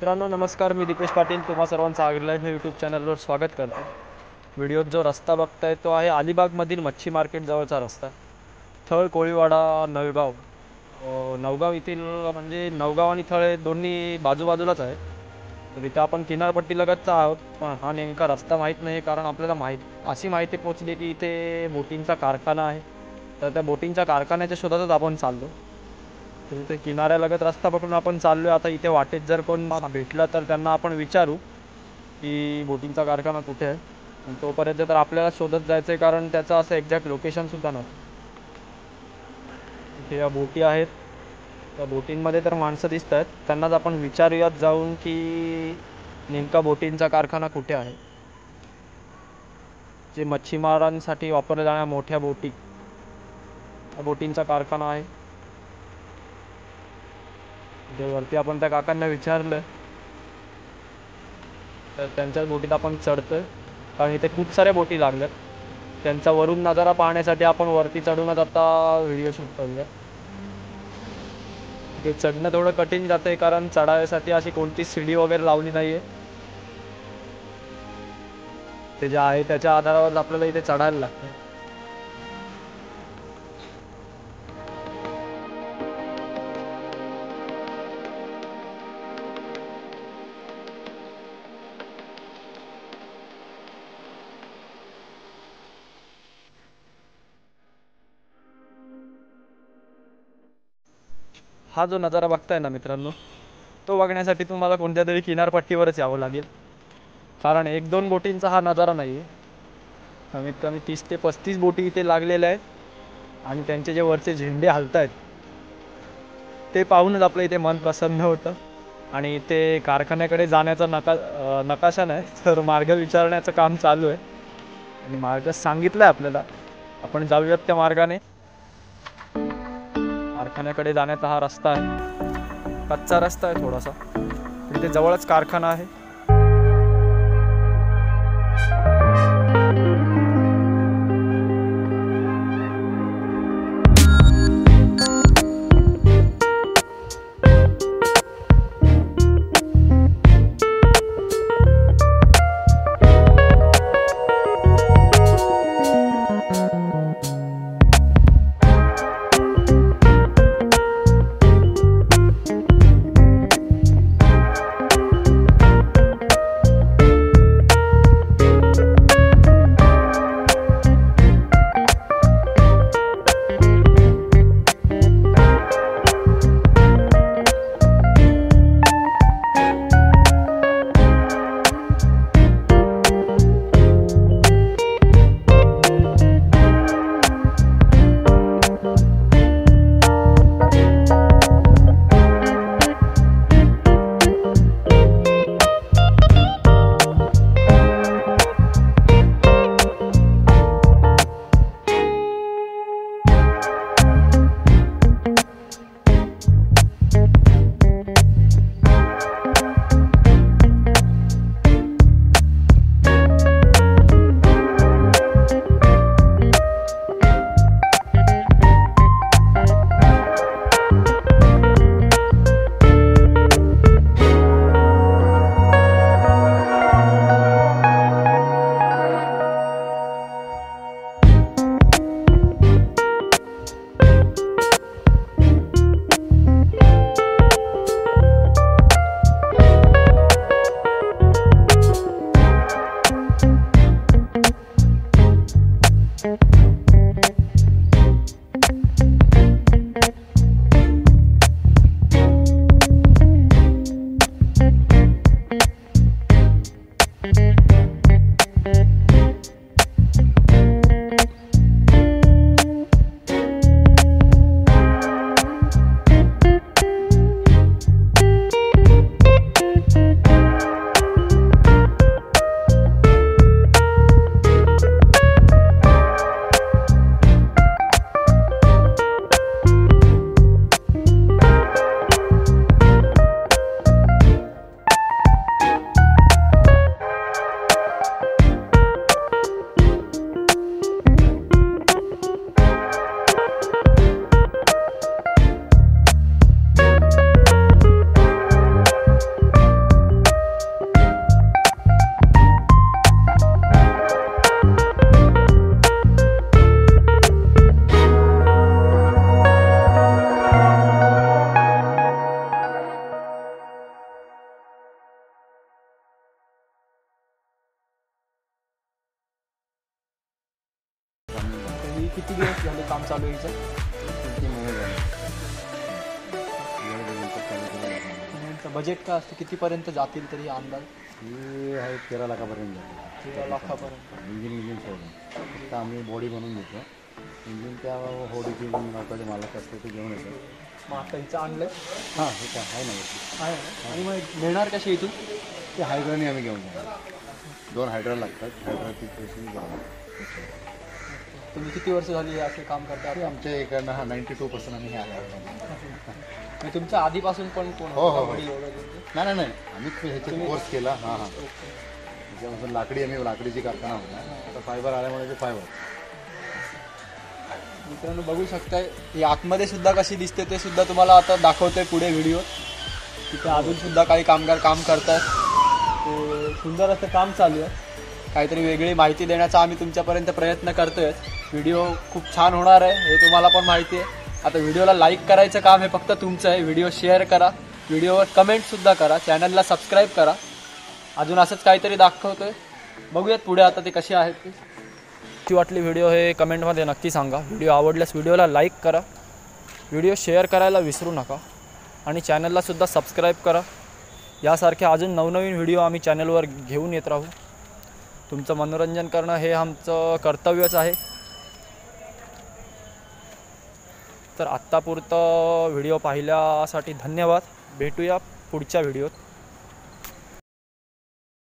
मित्रांनो नमस्कार, मी दीपेश पाटील तुम्हा सर्वांचं आग्रह यूट्यूब चॅनलवर स्वागत करतो। व्हिडिओत जो रस्ता बघताय तो आहे अलिबागमधील मच्छी मार्केट जवळचा रस्ता, थळ कोळीवाडा नळगाव। नवगाव येथील म्हणजे नवगाव आणि थळ हे दोन्ही बाजूबाजूलाच आहे। तर इथे आपण किनारपट्टीलगतच आहोत, पण हा नेमका रस्ता माहीत नाही, कारण आपल्याला अशी माहिती पोहोचली की इथे बोटिंगचा कारखाना आहे। तर त्या बोटिंगच्या कारखान्याच्या शोधातच आपण चाललो। तर इथे किनाऱ्यालगत रस्ता पकडून आपण चाललोय। आता इथे वाटेत जर कोण भेटला तर त्यांना आपण विचारू की बोटिंगचा कारखाना कुठे आहे। तोपर्यंत तर आपल्याला शोधत जायचं आहे, कारण त्याचं असं एक्झॅक्ट लोकेशनसुद्धा नसतं। इथे या बोटी आहेत, त्या बोटींमध्ये तर माणसं दिसत आहेत, त्यांनाच आपण विचारूयात जाऊन की नेमका बोटिंगचा कारखाना कुठे आहे। जे मच्छीमारांसाठी वापरल्या जाणाऱ्या मोठ्या बोटी, बोटिंगचा कारखाना आहे। वरती आपण त्या काकांना विचारलं तर त्यांच्याच बोटीत आपण चढतोय, कारण इथे खूप साऱ्या बोटी लागल्यात। त्यांचा वरून नजारा पाहण्यासाठी आपण वरती चढूनच आता व्हिडिओ शूट करूया। ते चढणं थोडं कठीण जातंय, कारण चढायसाठी अशी कोणती सीडी वगैरे लावली नाहीये। ते जे आहे त्याच्या आधारावर आपल्याला इथे चढायला लागतं। हा जो नजारा बघताय ना मित्रांनो, तो बघण्यासाठी तुम्हाला कोणत्या तरी किनारपट्टीवरच यावं लागेल, कारण एक दोन बोटींचा हा नजारा नाही आहे। कमीत कमी 30 ते 35 बोटी इथे लागलेल्या आहेत, आणि त्यांचे जे वरचे झेंडे हलत आहेत ते पाहूनच आपलं इथे मन प्रसन्न होतं। आणि इथे कारखान्याकडे जाण्याचा नकाशा नाही तर मार्ग विचारण्याचं काम चालू आहे, आणि मार्ग सांगितलं आहे आपल्याला, आपण जाऊयात त्या मार्गाने। कारखान्याकडे जाण्याचा हा रस्ता आहे, कच्चा रस्ता आहे थोडासा, इथे जवळच कारखाना आहे। झाले काम चालू आहे हिचं? 3 महिने झाले. बजेट काय असतं, कितीपर्यंत जातील तरी अंदाज? ही आहे 13 लाखापर्यंत जाते. 13 लाखापर्यंत. इंजिन सोडून फक्त आम्ही बॉडी बनवून देतो. इंजिन त्या होडीची नौकाचे मालक असते ते घेऊन येतो. मग आता हिचं आणलं हां हे काय आहे ना वरती. आहे ना? आणि मग मिळणार कशी इथून? ते हायड्राने आम्ही घेऊन जाणार. 2 हायड्रा लागतात. हायड्राची पैसे घेऊन तुम्ही किती वर्ष झाली असे काम करता? ते आमच्या इकडनं 92% आम्ही हे आलो. आणि तुमच्या आधीपासून पण कोण हो, हो, हो. वडील वगैरे तुमचे? नाही आम्ही ह्याचा कोर्स केला. हां त्याच्यापासून आम्ही लाकडीची कारखाना होता. आता फायबर आल्यामुळे ते फायबर. मित्रांनो बघू शकताय ही आतमध्ये सुद्धा कशी दिसते ते सुद्धा तुम्हाला आता दाखवतोय पुढे व्हिडिओ. तिथे अजून सुद्धा काही कामगार काम करतात. ते सुंदर असं काम चालू आहे. काहीतरी वेगळी माहिती देण्याचा आम्ही तुमच्यापर्यंत प्रयत्न करतोय. व्हिडिओ खूप छान होणार आहे हे तुम्हाला पण माहिती आहे. आता व्हिडिओला लाईक करायचं काम हे फक्त तुमचं आहे. व्हिडिओ शेअर करा, व्हिडिओवर कमेंटसुद्धा करा, चॅनलला सबस्क्राईब करा. अजून असंच काहीतरी दाखवतोय. बघूयात पुढे आता ते कसे आहेत ते. कशी वाटली व्हिडिओ हे कमेंटमध्ये नक्की सांगा. व्हिडिओ आवडल्यास व्हिडिओला लाईक करा, व्हिडिओ शेअर करायला विसरू नका आणि चॅनललासुद्धा सबस्क्राईब करा. यासारखे अजून नवनवीन व्हिडिओ आम्ही चॅनलवर घेऊन येत राहू. तुमचं मनोरंजन करणं हे आमचं कर्तव्यच आहे. तर आत्तापुरतं व्हिडिओ पाहिल्यासाठी धन्यवाद. भेटूया पुढच्या व्हिडिओत.